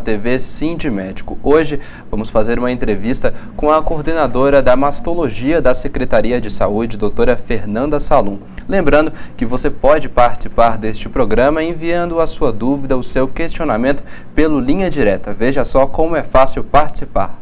TV Sind Médico. Hoje vamos fazer uma entrevista com a coordenadora da mastologia da Secretaria de Saúde, doutora Fernanda Salum. Lembrando que você pode participar deste programa enviando a sua dúvida, o seu questionamento pelo Linha Direta. Veja só como é fácil participar.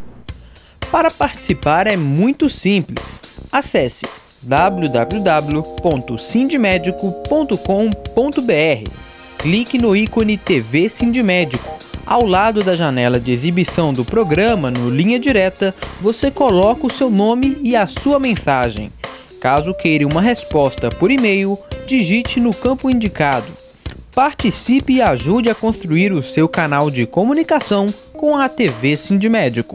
Para participar é muito simples. Acesse www.sindmedico.com.br. Clique no ícone TV Sind Médico. Ao lado da janela de exibição do programa, no Linha Direta, você coloca o seu nome e a sua mensagem. Caso queira uma resposta por e-mail, digite no campo indicado. Participe e ajude a construir o seu canal de comunicação com a TV Sind Médico.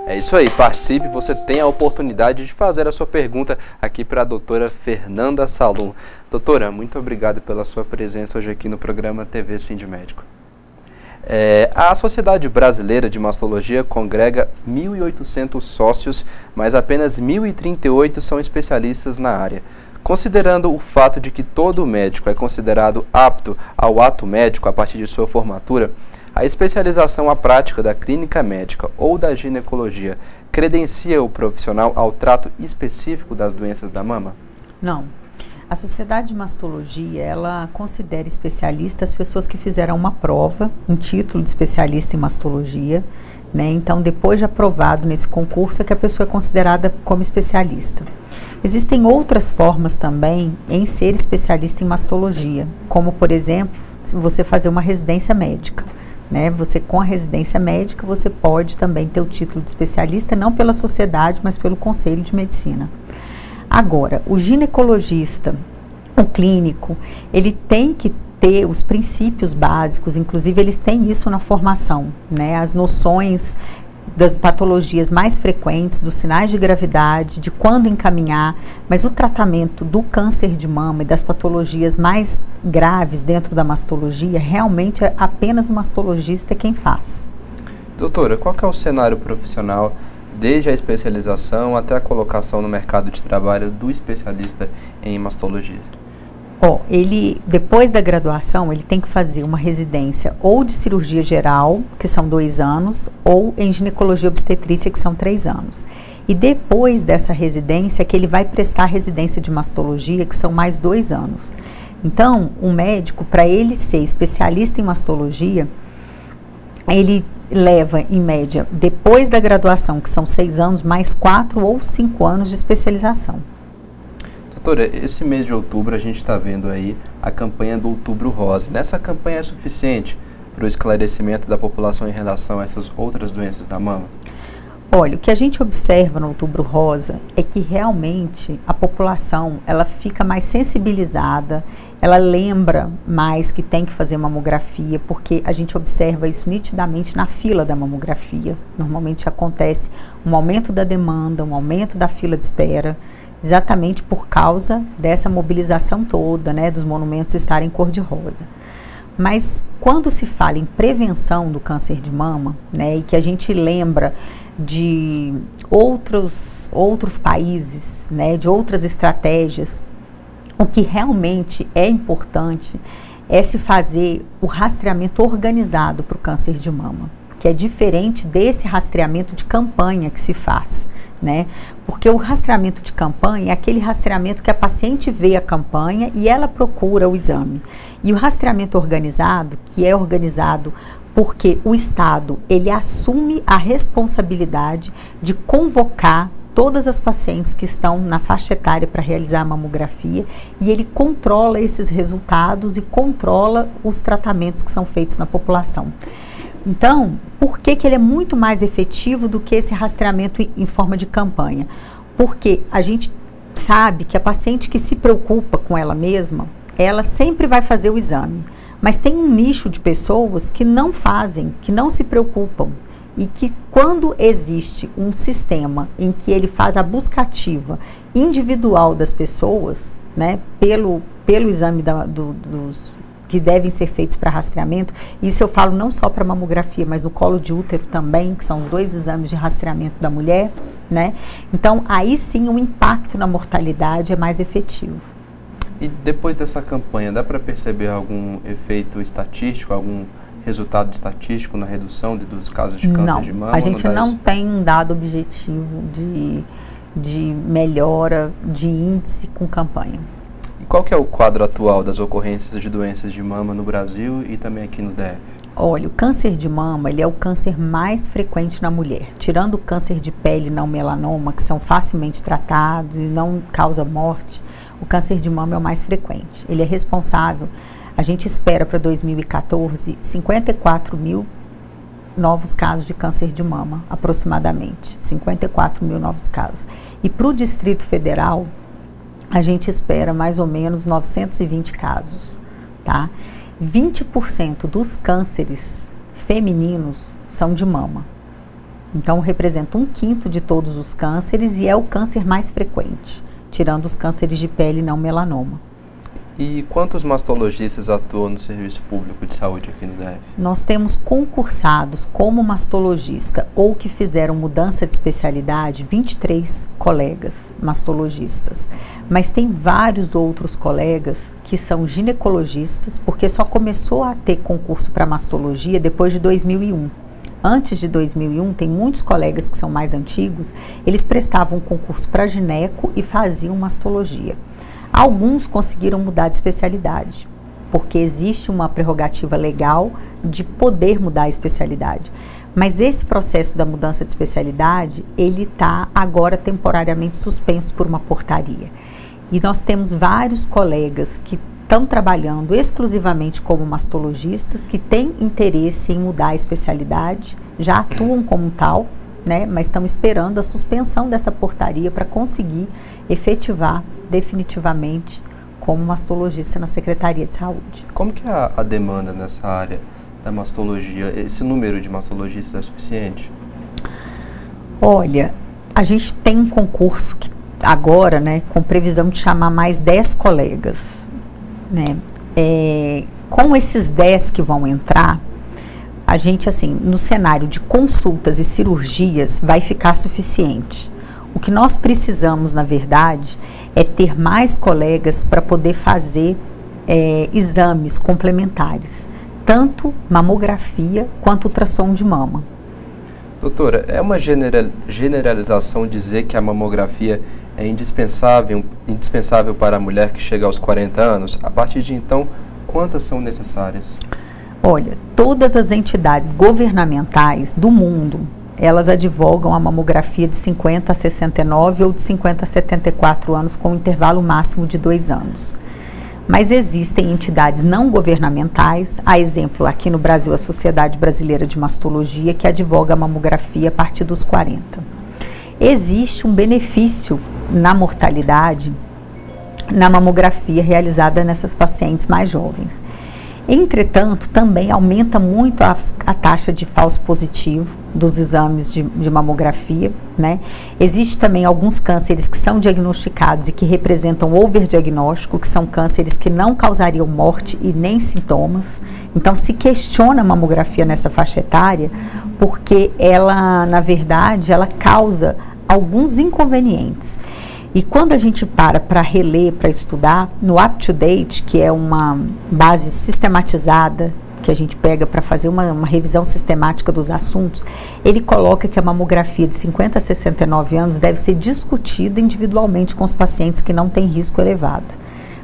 É isso aí, participe, você tem a oportunidade de fazer a sua pergunta aqui para a doutora Fernanda Salum. Doutora, muito obrigado pela sua presença hoje aqui no programa TV Sind Médico. A Sociedade Brasileira de Mastologia congrega 1.800 sócios, mas apenas 1.038 são especialistas na área. Considerando o fato de que todo médico é considerado apto ao ato médico a partir de sua formatura, a especialização à prática da clínica médica ou da ginecologia credencia o profissional ao trato específico das doenças da mama? Não. A Sociedade de Mastologia, ela considera especialistas as pessoas que fizeram uma prova, um título de especialista em mastologia, né? Então, depois de aprovado nesse concurso, é que a pessoa é considerada como especialista. Existem outras formas também em ser especialista em mastologia, como, por exemplo, você fazer uma residência médica. Né? Você, com a residência médica, você pode também ter o título de especialista, não pela sociedade, mas pelo Conselho de Medicina. Agora, o ginecologista, o clínico, ele tem que ter os princípios básicos, inclusive eles têm isso na formação, né? As noções das patologias mais frequentes, dos sinais de gravidade, de quando encaminhar, mas o tratamento do câncer de mama e das patologias mais graves dentro da mastologia, realmente é apenas o mastologista quem faz. Doutora, qual que é o cenário profissional desde a especialização até a colocação no mercado de trabalho do especialista em mastologia? Ele, depois da graduação, ele tem que fazer uma residência ou de cirurgia geral, que são 2 anos, ou em ginecologia obstetrícia, que são 3 anos. E depois dessa residência, que ele vai prestar a residência de mastologia, que são mais 2 anos. Então, um médico, para ele ser especialista em mastologia, ele leva, em média, depois da graduação, que são 6 anos, mais 4 ou 5 anos de especialização. Doutora, esse mês de outubro a gente está vendo aí a campanha do Outubro Rosa. Nessa campanha é suficiente para o esclarecimento da população em relação a essas outras doenças da mama? Olha, o que a gente observa no Outubro Rosa é que realmente a população, ela fica mais sensibilizada, ela lembra mais que tem que fazer mamografia, porque a gente observa isso nitidamente na fila da mamografia. Normalmente acontece um aumento da demanda, um aumento da fila de espera, exatamente por causa dessa mobilização toda, né, dos monumentos estarem cor-de-rosa. Mas quando se fala em prevenção do câncer de mama, né, e que a gente lembra de outros países, né, de outras estratégias, o que realmente é importante é se fazer o rastreamento organizado para o câncer de mama, que é diferente desse rastreamento de campanha que se faz, né? Porque o rastreamento de campanha é aquele rastreamento que a paciente vê a campanha e ela procura o exame. E o rastreamento organizado, que é organizado porque o Estado, ele assume a responsabilidade de convocar todas as pacientes que estão na faixa etária para realizar a mamografia, e ele controla esses resultados e controla os tratamentos que são feitos na população. Então, por que ele é muito mais efetivo do que esse rastreamento em forma de campanha? Porque a gente sabe que a paciente que se preocupa com ela mesma, ela sempre vai fazer o exame, mas tem um nicho de pessoas que não fazem, que não se preocupam, e que quando existe um sistema em que ele faz a busca ativa individual das pessoas, né, pelo exame dos que devem ser feitos para rastreamento, isso eu falo não só para mamografia, mas no colo de útero também, que são os 2 exames de rastreamento da mulher, né? Então, aí sim o impacto na mortalidade é mais efetivo. E depois dessa campanha, dá para perceber algum efeito estatístico, algum resultado estatístico na redução dos casos de câncer de mama? A gente não tem um dado objetivo de melhora de índice com campanha. E qual que é o quadro atual das ocorrências de doenças de mama no Brasil e também aqui no DF? Olha, o câncer de mama, ele é o câncer mais frequente na mulher. Tirando o câncer de pele não melanoma, que são facilmente tratados e não causa morte, o câncer de mama é o mais frequente. Ele é responsável, a gente espera para 2014, 54 mil novos casos de câncer de mama, aproximadamente. 54 mil novos casos. E para o Distrito Federal, a gente espera mais ou menos 920 casos, tá? 20% dos cânceres femininos são de mama. Então, representa 1/5 de todos os cânceres e é o câncer mais frequente, tirando os cânceres de pele não melanoma. E quantos mastologistas atuam no Serviço Público de Saúde aqui no DF? Nós temos concursados como mastologista ou que fizeram mudança de especialidade, 23 colegas mastologistas. Mas tem vários outros colegas que são ginecologistas, porque só começou a ter concurso para mastologia depois de 2001. Antes de 2001, tem muitos colegas que são mais antigos, eles prestavam concurso para gineco e faziam mastologia. Alguns conseguiram mudar de especialidade, porque existe uma prerrogativa legal de poder mudar a especialidade. Mas esse processo da mudança de especialidade, ele está agora temporariamente suspenso por uma portaria. E nós temos vários colegas que estão trabalhando exclusivamente como mastologistas, que têm interesse em mudar a especialidade, já atuam como tal, né, mas estão esperando a suspensão dessa portaria para conseguir efetivar definitivamente como mastologista na Secretaria de Saúde. Como que é a demanda nessa área da mastologia? Esse número de mastologistas é suficiente? Olha, a gente tem um concurso que agora, né, com previsão de chamar mais 10 colegas, né? Com esses 10 que vão entrar, a gente, assim, no cenário de consultas e cirurgias, vai ficar suficiente. O que nós precisamos, na verdade, é ter mais colegas para poder fazer exames complementares, tanto mamografia quanto ultrassom de mama. Doutora, é uma generalização dizer que a mamografia é indispensável para a mulher que chega aos 40 anos? A partir de então, quantas são necessárias? Olha, todas as entidades governamentais do mundo, elas advogam a mamografia de 50 a 69 ou de 50 a 74 anos com um intervalo máximo de 2 anos. Mas existem entidades não governamentais, a exemplo, aqui no Brasil, a Sociedade Brasileira de Mastologia, que advoga a mamografia a partir dos 40. Existe um benefício na mortalidade na mamografia realizada nessas pacientes mais jovens. Entretanto, também aumenta muito a taxa de falso positivo dos exames de mamografia, né? Existe também alguns cânceres que são diagnosticados e que representam overdiagnóstico, que são cânceres que não causariam morte e nem sintomas. Então, se questiona a mamografia nessa faixa etária, porque ela, na verdade, ela causa alguns inconvenientes. E quando a gente para reler, para estudar, no UpToDate, que é uma base sistematizada, que a gente pega para fazer uma revisão sistemática dos assuntos, ele coloca que a mamografia de 50 a 69 anos deve ser discutida individualmente com os pacientes que não têm risco elevado.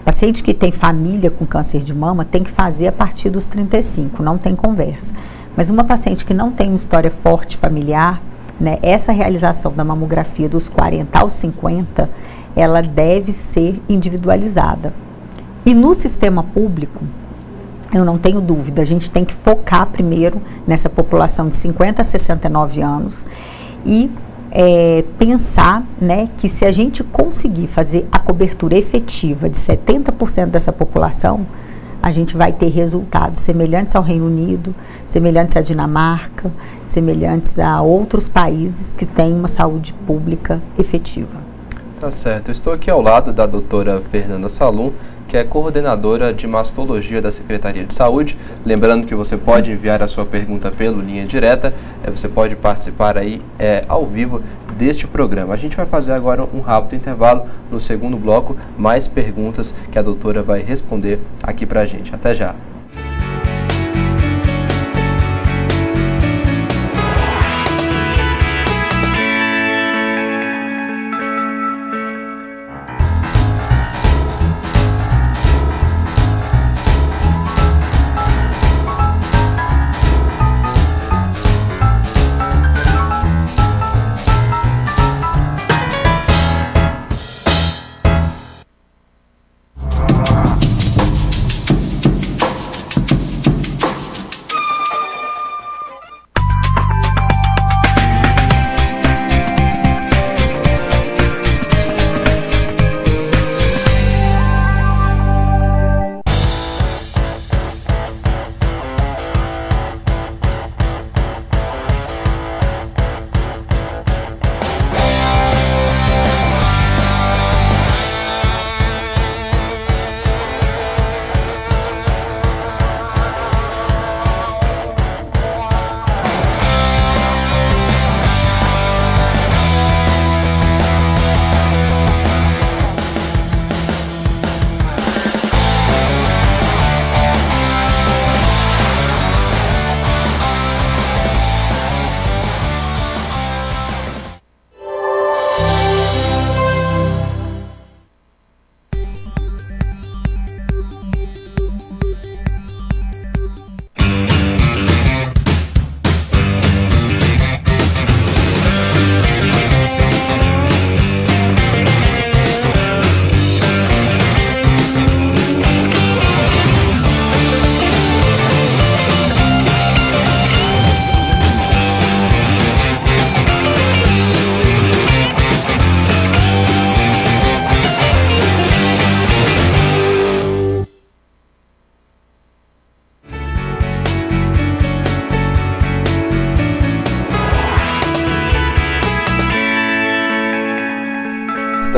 Paciente que tem família com câncer de mama tem que fazer a partir dos 35, não tem conversa. Mas uma paciente que não tem uma história forte familiar, né, essa realização da mamografia dos 40 aos 50, ela deve ser individualizada. E no sistema público, eu não tenho dúvida, a gente tem que focar primeiro nessa população de 50 a 69 anos e pensar, né, que se a gente conseguir fazer a cobertura efetiva de 70% dessa população, a gente vai ter resultados semelhantes ao Reino Unido, semelhantes à Dinamarca, semelhantes a outros países que têm uma saúde pública efetiva. Tá certo. Eu estou aqui ao lado da doutora Fernanda Salum, que é coordenadora de mastologia da Secretaria de Saúde. Lembrando que você pode enviar a sua pergunta pelo Linha Direta, você pode participar aí ao vivo deste programa. A gente vai fazer agora um rápido intervalo. No segundo bloco, mais perguntas que a doutora vai responder aqui pra gente. Até já!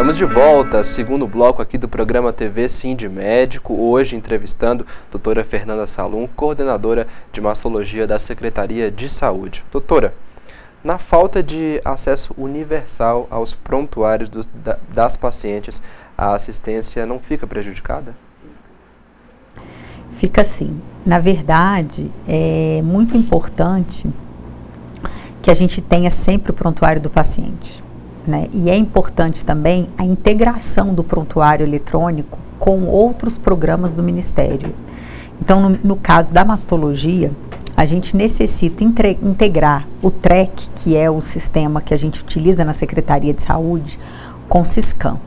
Estamos de volta, segundo bloco aqui do programa TV Sindmédico, hoje entrevistando a doutora Fernanda Salum, coordenadora de mastologia da Secretaria de Saúde. Doutora, na falta de acesso universal aos prontuários das pacientes, a assistência não fica prejudicada? Fica sim. Na verdade, é muito importante que a gente tenha sempre o prontuário do paciente, né? E é importante também a integração do prontuário eletrônico com outros programas do Ministério. Então, no caso da mastologia, a gente necessita integrar o TREC, que é o sistema que a gente utiliza na Secretaria de Saúde, com o Siscam,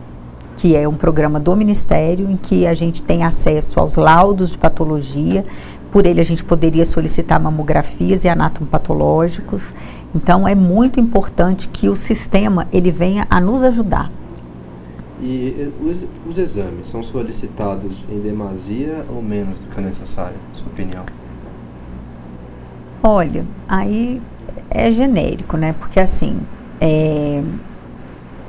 que é um programa do Ministério em que a gente tem acesso aos laudos de patologia. Por ele a gente poderia solicitar mamografias e anatomopatológicos. Então é muito importante que o sistema ele venha a nos ajudar. E os exames são solicitados em demasia ou menos do que é necessário, na sua opinião? Olha, aí é genérico, né? Porque assim,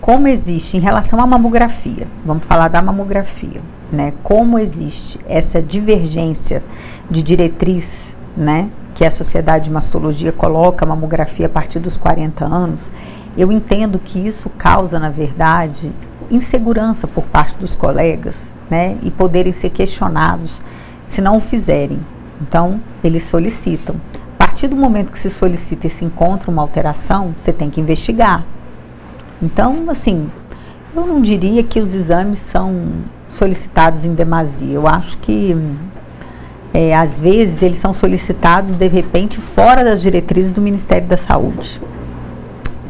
como existe em relação à mamografia, vamos falar da mamografia, né? Como existe essa divergência de diretriz, né? Que a Sociedade de Mastologia coloca a mamografia a partir dos 40 anos, eu entendo que isso causa, na verdade, insegurança por parte dos colegas, né? E poderem ser questionados se não o fizerem. Então, eles solicitam. A partir do momento que se solicita e se encontra uma alteração, você tem que investigar. Então, assim, eu não diria que os exames são solicitados em demasia. Eu acho que, às vezes, eles são solicitados, de repente, fora das diretrizes do Ministério da Saúde.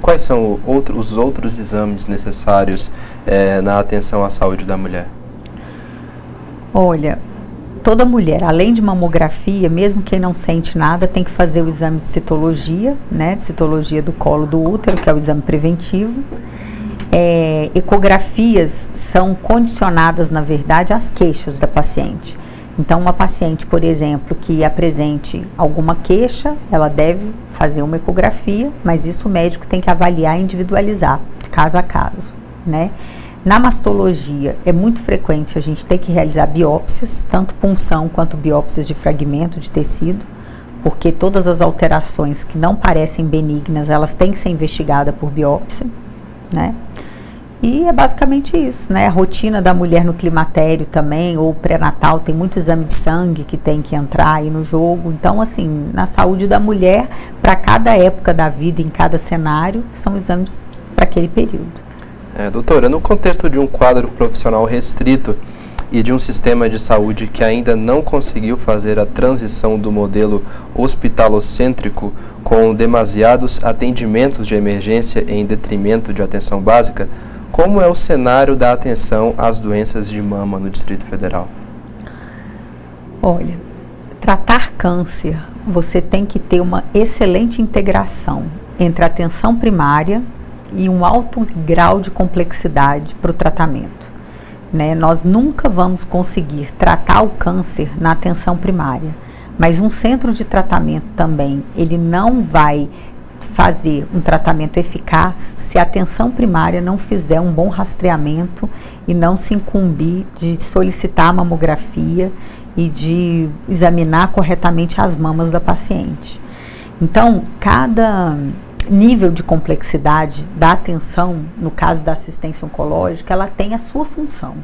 Quais são os outros exames necessários na atenção à saúde da mulher? Olha, toda mulher, além de mamografia, mesmo quem não sente nada, tem que fazer o exame de citologia, né? De citologia do colo do útero, que é o exame preventivo. Ecografias são condicionadas, na verdade, às queixas da paciente. Então, uma paciente, por exemplo, que apresente alguma queixa, ela deve fazer uma ecografia, mas isso o médico tem que avaliar e individualizar, caso a caso, né? Na mastologia, é muito frequente a gente ter que realizar biópsias, tanto punção quanto biópsias de fragmento de tecido, porque todas as alterações que não parecem benignas, elas têm que ser investigadas por biópsia, né? E é basicamente isso, né? A rotina da mulher no climatério também, ou pré-natal, tem muito exame de sangue que tem que entrar aí no jogo. Então, assim, na saúde da mulher, para cada época da vida, em cada cenário, são exames para aquele período. Doutora, no contexto de um quadro profissional restrito e de um sistema de saúde que ainda não conseguiu fazer a transição do modelo hospitalocêntrico com demasiados atendimentos de emergência em detrimento de atenção básica, como é o cenário da atenção às doenças de mama no Distrito Federal? Olha, tratar câncer, você tem que ter uma excelente integração entre a atenção primária e um alto grau de complexidade para o tratamento, né? Nós nunca vamos conseguir tratar o câncer na atenção primária, mas um centro de tratamento também, ele não vai fazer um tratamento eficaz se a atenção primária não fizer um bom rastreamento e não se incumbir de solicitar a mamografia e de examinar corretamente as mamas da paciente. Então, cada nível de complexidade da atenção, no caso da assistência oncológica, ela tem a sua função,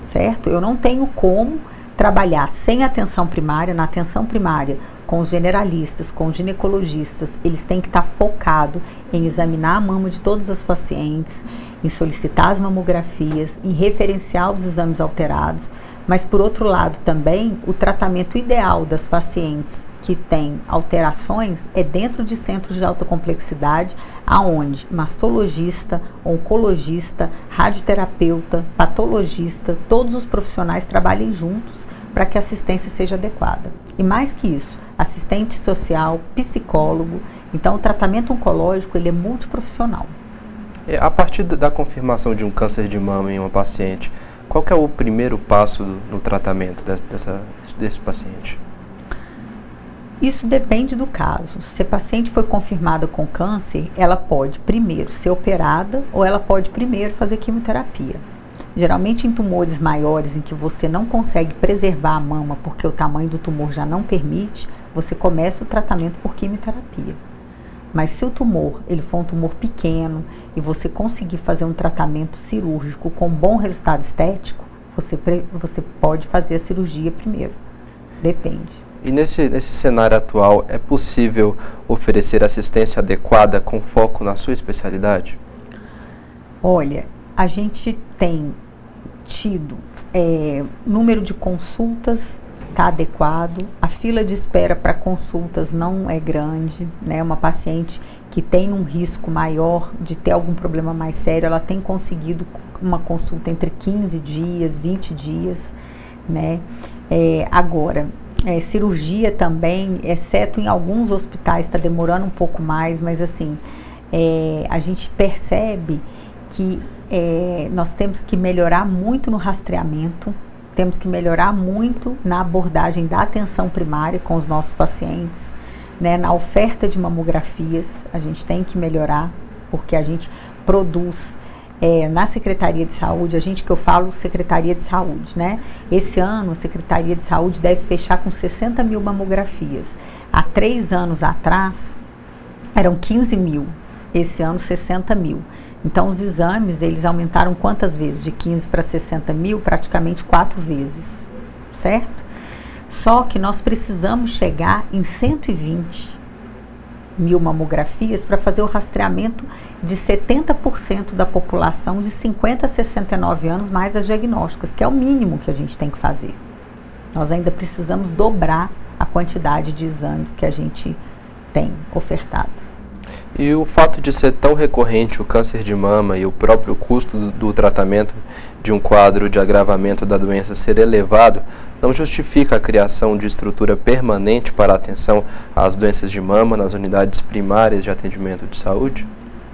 certo? Eu não tenho como trabalhar sem atenção primária, na atenção primária, com os generalistas, com os ginecologistas, eles têm que estar focados em examinar a mama de todas as pacientes, em solicitar as mamografias, em referenciar os exames alterados, mas por outro lado também, o tratamento ideal das pacientes que têm alterações é dentro de centros de alta complexidade, aonde mastologista, oncologista, radioterapeuta, patologista, todos os profissionais trabalhem juntos para que a assistência seja adequada. E mais que isso, assistente social, psicólogo. Então, o tratamento oncológico ele é multiprofissional. A partir da confirmação de um câncer de mama em uma paciente, qual que é o primeiro passo no tratamento desse paciente? Isso depende do caso. Se a paciente foi confirmada com câncer, ela pode primeiro ser operada ou ela pode primeiro fazer quimioterapia. Geralmente em tumores maiores em que você não consegue preservar a mama porque o tamanho do tumor já não permite, você começa o tratamento por quimioterapia. Mas se o tumor ele for um tumor pequeno e você conseguir fazer um tratamento cirúrgico com bom resultado estético, você pode fazer a cirurgia primeiro. Depende. E nesse cenário atual, é possível oferecer assistência adequada com foco na sua especialidade? Olha, a gente tem tido número de consultas está adequado, a fila de espera para consultas não é grande, né? Uma paciente que tem um risco maior de ter algum problema mais sério, ela tem conseguido uma consulta entre 15 dias, 20 dias, né? Agora, cirurgia também, exceto em alguns hospitais, está demorando um pouco mais, mas assim, a gente percebe que nós temos que melhorar muito no rastreamento, temos que melhorar muito na abordagem da atenção primária com os nossos pacientes, né? Na oferta de mamografias, a gente tem que melhorar, porque a gente produz na Secretaria de Saúde, que eu falo Secretaria de Saúde, né? Esse ano a Secretaria de Saúde deve fechar com 60 mil mamografias. Há 3 anos atrás eram 15 mil, esse ano 60 mil. Então os exames, eles aumentaram quantas vezes? De 15 para 60 mil, praticamente 4 vezes, certo? Só que nós precisamos chegar em 120 mil mamografias para fazer o rastreamento de 70% da população de 50 a 69 anos, mais as diagnósticas, que é o mínimo que a gente tem que fazer. Nós ainda precisamos dobrar a quantidade de exames que a gente tem ofertado. E o fato de ser tão recorrente o câncer de mama e o próprio custo do tratamento de um quadro de agravamento da doença ser elevado, não justifica a criação de estrutura permanente para a atenção às doenças de mama nas unidades primárias de atendimento de saúde?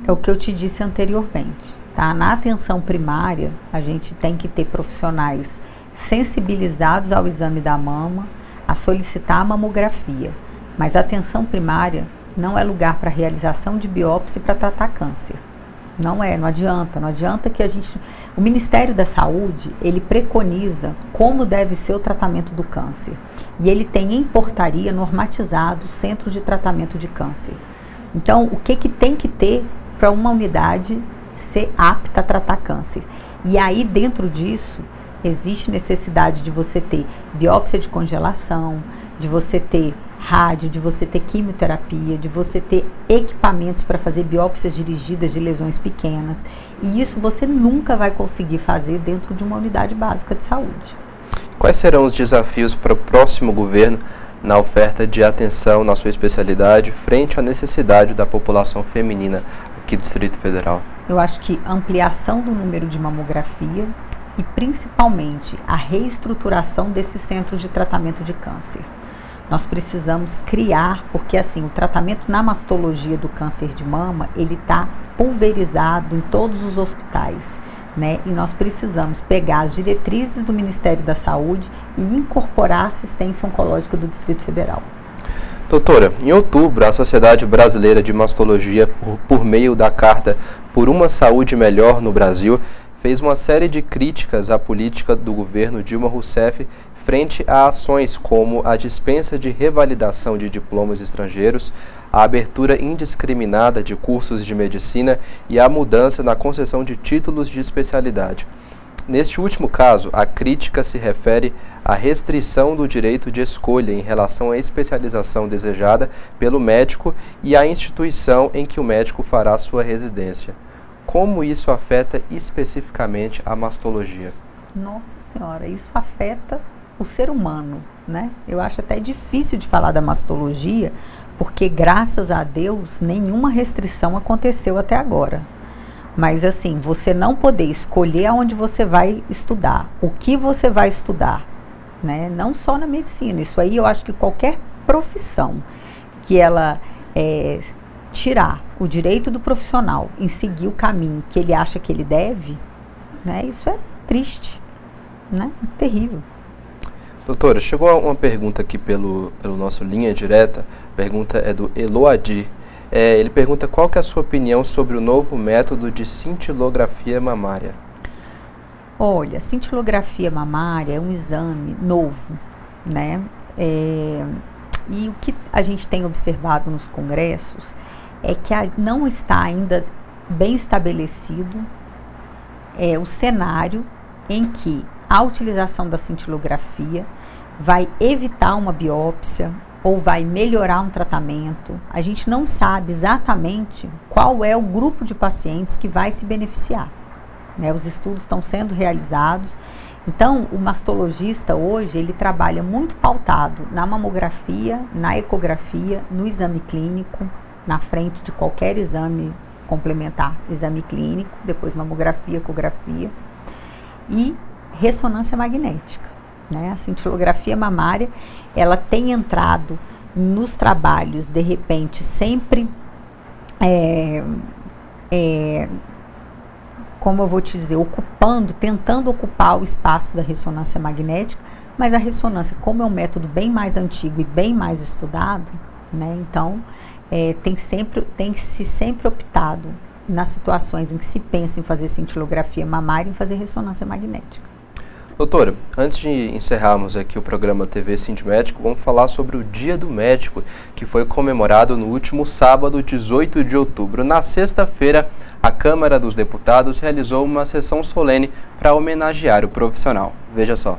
É o que eu te disse anteriormente, tá? Na atenção primária, a gente tem que ter profissionais sensibilizados ao exame da mama, a solicitar a mamografia, mas a atenção primária não é lugar para realização de biópsia para tratar câncer. Não adianta que o Ministério da Saúde, ele preconiza como deve ser o tratamento do câncer. E ele tem em portaria normatizado centros de tratamento de câncer. Então, o que tem que ter para uma unidade ser apta a tratar câncer? E aí, dentro disso, existe necessidade de você ter biópsia de congelação, de você ter rádio, de você ter quimioterapia, de você ter equipamentos para fazer biópsias dirigidas de lesões pequenas. E isso você nunca vai conseguir fazer dentro de uma unidade básica de saúde. Quais serão os desafios para o próximo governo na oferta de atenção na sua especialidade frente à necessidade da população feminina aqui do Distrito Federal? Eu acho que ampliação do número de mamografia e principalmente a reestruturação desses centros de tratamento de câncer. Nós precisamos criar, porque assim, o tratamento na mastologia do câncer de mama, ele está pulverizado em todos os hospitais, né? E nós precisamos pegar as diretrizes do Ministério da Saúde e incorporar a assistência oncológica do Distrito Federal. Doutora, em outubro, a Sociedade Brasileira de Mastologia, por meio da Carta por uma Saúde Melhor no Brasil, fez uma série de críticas à política do governo Dilma Rousseff frente a ações como a dispensa de revalidação de diplomas estrangeiros, a abertura indiscriminada de cursos de medicina e a mudança na concessão de títulos de especialidade. Neste último caso, a crítica se refere à restrição do direito de escolha em relação à especialização desejada pelo médico e à instituição em que o médico fará sua residência. Como isso afeta especificamente a mastologia? Nossa Senhora, isso afeta o ser humano, né? Eu acho até difícil de falar da mastologia, porque graças a Deus nenhuma restrição aconteceu até agora. Mas assim, você não poder escolher aonde você vai estudar, o que você vai estudar, né? Não só na medicina, isso aí eu acho que qualquer profissão que ela tirar o direito do profissional em seguir o caminho que ele acha que ele deve, né? Isso é triste, né? Terrível. Doutora, chegou uma pergunta aqui pelo nosso Linha Direta. A pergunta é do Eloadir. Ele pergunta qual que é a sua opinião sobre o novo método de cintilografia mamária. Olha, a cintilografia mamária é um exame novo, né? E o que a gente tem observado nos congressos é que não está ainda bem estabelecido o cenário em que a utilização da cintilografia vai evitar uma biópsia ou vai melhorar um tratamento. A gente não sabe exatamente qual é o grupo de pacientes que vai se beneficiar, né? Os estudos estão sendo realizados. Então, o mastologista hoje, ele trabalha muito pautado na mamografia, na ecografia, no exame clínico, na frente de qualquer exame complementar, exame clínico, depois mamografia, ecografia e ressonância magnética, né? A cintilografia mamária, ela tem entrado nos trabalhos, de repente, sempre, como eu vou te dizer, tentando ocupar o espaço da ressonância magnética, mas a ressonância, como é um método bem mais antigo e bem mais estudado, né? Então, tem se sempre optado nas situações em que se pensa em fazer cintilografia mamária, em fazer ressonância magnética. Doutora, antes de encerrarmos aqui o programa TV Sindmédico, vamos falar sobre o Dia do Médico, que foi comemorado no último sábado, 18 de outubro. Na sexta-feira, a Câmara dos Deputados realizou uma sessão solene para homenagear o profissional. Veja só.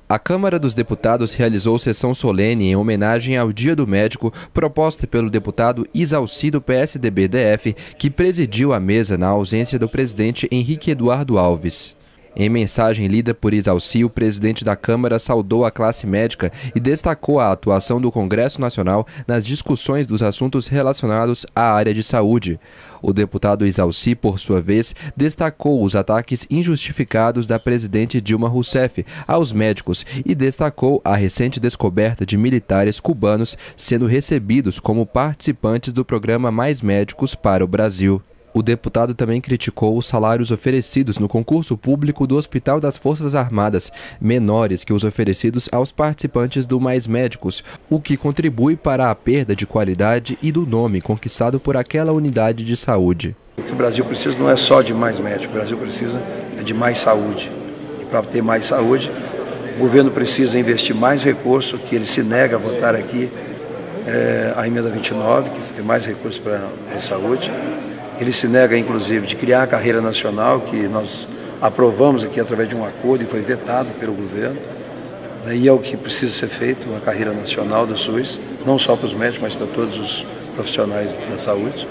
A Câmara dos Deputados realizou sessão solene em homenagem ao Dia do Médico, proposta pelo deputado Isalci do PSDB-DF, que presidiu a mesa na ausência do presidente Henrique Eduardo Alves. Em mensagem lida por Isalci, o presidente da Câmara saudou a classe médica e destacou a atuação do Congresso Nacional nas discussões dos assuntos relacionados à área de saúde. O deputado Isalci, por sua vez, destacou os ataques injustificados da presidente Dilma Rousseff aos médicos e destacou a recente descoberta de militares cubanos sendo recebidos como participantes do programa Mais Médicos para o Brasil. O deputado também criticou os salários oferecidos no concurso público do Hospital das Forças Armadas, menores que os oferecidos aos participantes do Mais Médicos, o que contribui para a perda de qualidade e do nome conquistado por aquela unidade de saúde. O que o Brasil precisa não é só de mais médicos, o Brasil precisa de mais saúde. E para ter mais saúde, o governo precisa investir mais recursos, que ele se nega a votar aqui a emenda 29, que tem mais recursos para a saúde. Ele se nega, inclusive, de criar a carreira nacional, que nós aprovamos aqui através de um acordo e foi vetado pelo governo. E é o que precisa ser feito, uma carreira nacional do SUS, não só para os médicos, mas para todos os profissionais da saúde.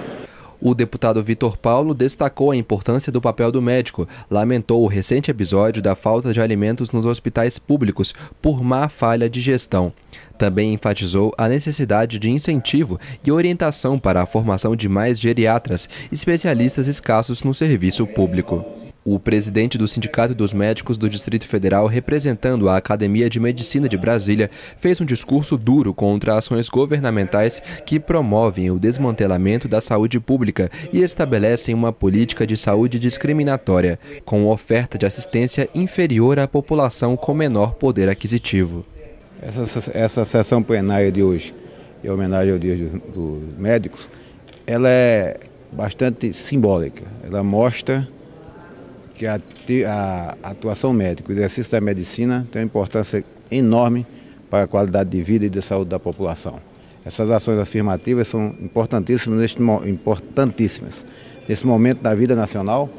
O deputado Vitor Paulo destacou a importância do papel do médico, lamentou o recente episódio da falta de alimentos nos hospitais públicos por má falha de gestão. Também enfatizou a necessidade de incentivo e orientação para a formação de mais geriatras, especialistas escassos no serviço público. O presidente do Sindicato dos Médicos do Distrito Federal, representando a Academia de Medicina de Brasília, fez um discurso duro contra ações governamentais que promovem o desmantelamento da saúde pública e estabelecem uma política de saúde discriminatória, com oferta de assistência inferior à população com menor poder aquisitivo. Essa sessão plenária de hoje, em homenagem ao Dia dos Médicos, ela é bastante simbólica. Ela mostra que a atuação médica, o exercício da medicina tem uma importância enorme para a qualidade de vida e de saúde da população. Essas ações afirmativas são importantíssimas nesse momento da vida nacional,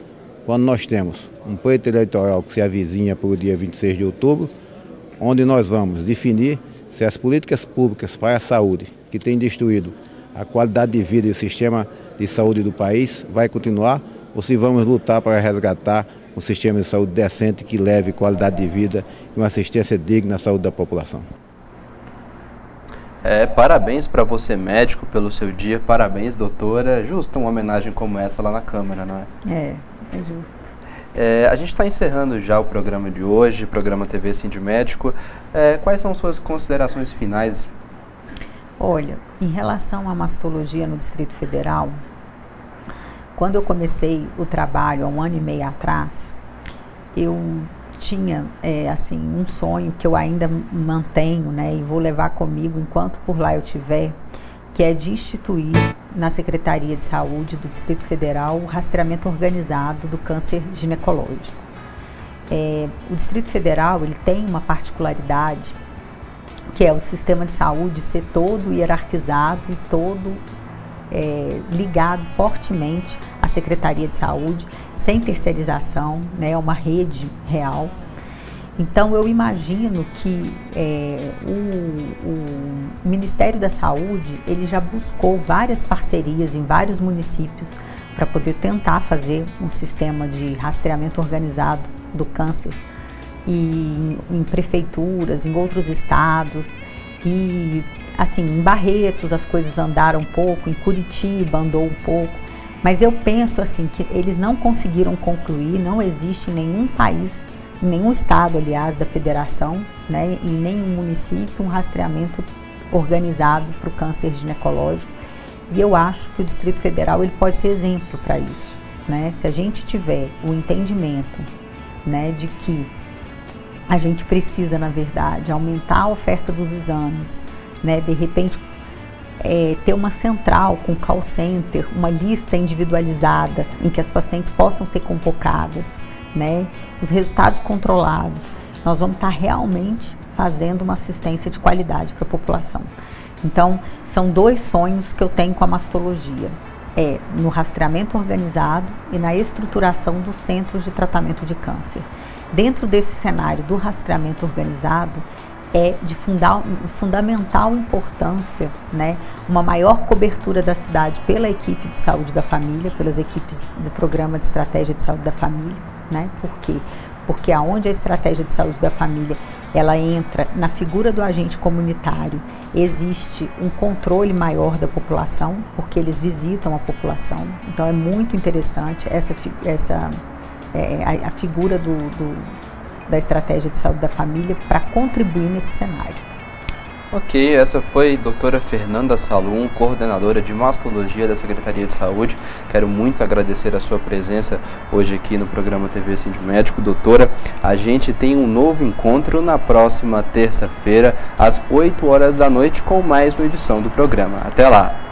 quando nós temos um pleito eleitoral que se avizinha para o dia 26 de outubro, onde nós vamos definir se as políticas públicas para a saúde, que têm destruído a qualidade de vida e o sistema de saúde do país, vai continuar, ou se vamos lutar para resgatar um sistema de saúde decente que leve qualidade de vida e uma assistência digna à saúde da população. Parabéns para você, médico, pelo seu dia. Parabéns, doutora. Justo uma homenagem como essa lá na Câmara, não é? É justo. A gente está encerrando já o programa de hoje, programa TV Sindmédico. Quais são suas considerações finais? Olha, em relação à mastologia no Distrito Federal, Quando eu comecei o trabalho há 1 ano e meio atrás, eu tinha assim, um sonho que eu ainda mantenho, né, e vou levar comigo enquanto por lá eu estiver, que é de instituir na Secretaria de Saúde do Distrito Federal o rastreamento organizado do câncer ginecológico. O Distrito Federal ele tem uma particularidade, que é o sistema de saúde ser todo hierarquizado e todo ligado fortemente à Secretaria de Saúde, sem terceirização, né, é uma rede real. Então eu imagino que o Ministério da Saúde ele já buscou várias parcerias em vários municípios para poder tentar fazer um sistema de rastreamento organizado do câncer e em prefeituras, em outros estados e assim, em Barretos as coisas andaram um pouco, em Curitiba andou um pouco, mas eu penso assim que eles não conseguiram concluir, não existe em nenhum país, em nenhum estado, aliás, da federação, né, e nenhum município um rastreamento organizado para o câncer ginecológico. E eu acho que o Distrito Federal ele pode ser exemplo para isso, né? Se a gente tiver o entendimento, né, de que a gente precisa, na verdade, aumentar a oferta dos exames, né, de repente ter uma central com call center, uma lista individualizada em que as pacientes possam ser convocadas, né, os resultados controlados, nós vamos estar realmente fazendo uma assistência de qualidade para a população. Então, são 2 sonhos que eu tenho com a mastologia, no rastreamento organizado e na estruturação dos centros de tratamento de câncer. Dentro desse cenário do rastreamento organizado, é de fundamental importância, né, uma maior cobertura da cidade pela equipe de saúde da família, pelas equipes do Programa de Estratégia de Saúde da Família, né? Por quê? Porque aonde a estratégia de saúde da família ela entra na figura do agente comunitário, existe um controle maior da população, porque eles visitam a população. Então é muito interessante a figura da estratégia de saúde da família para contribuir nesse cenário. Ok, essa foi a doutora Fernanda Salum, coordenadora de mastologia da Secretaria de Saúde. Quero muito agradecer a sua presença hoje aqui no programa TV Sindmédico. Doutora, a gente tem um novo encontro na próxima terça-feira, às 8 horas da noite, com mais uma edição do programa. Até lá!